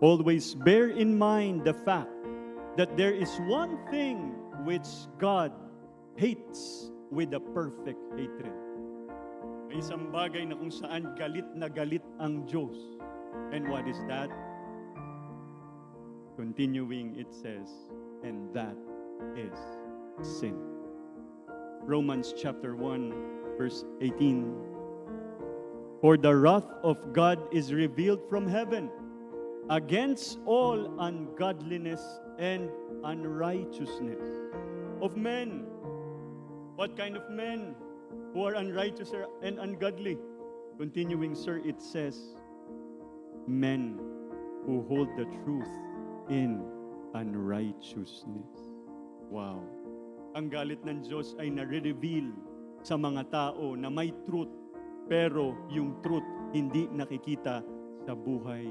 Always bear in mind the fact that there is one thing which God hates with a perfect hatred. May isang bagay na kung saan galit na galit ang Diyos. And what is that? Continuing, it says, and that is sin. Romans chapter 1, verse 18. For the wrath of God is revealed from heaven against all ungodliness and unrighteousness of men. What kind of men who are unrighteous and ungodly? Continuing, sir, it says, men who hold the truth in unrighteousness. Wow. Ang galit ng Diyos ay nare-reveal sa mga tao na may truth, pero yung truth hindi nakikita sa buhay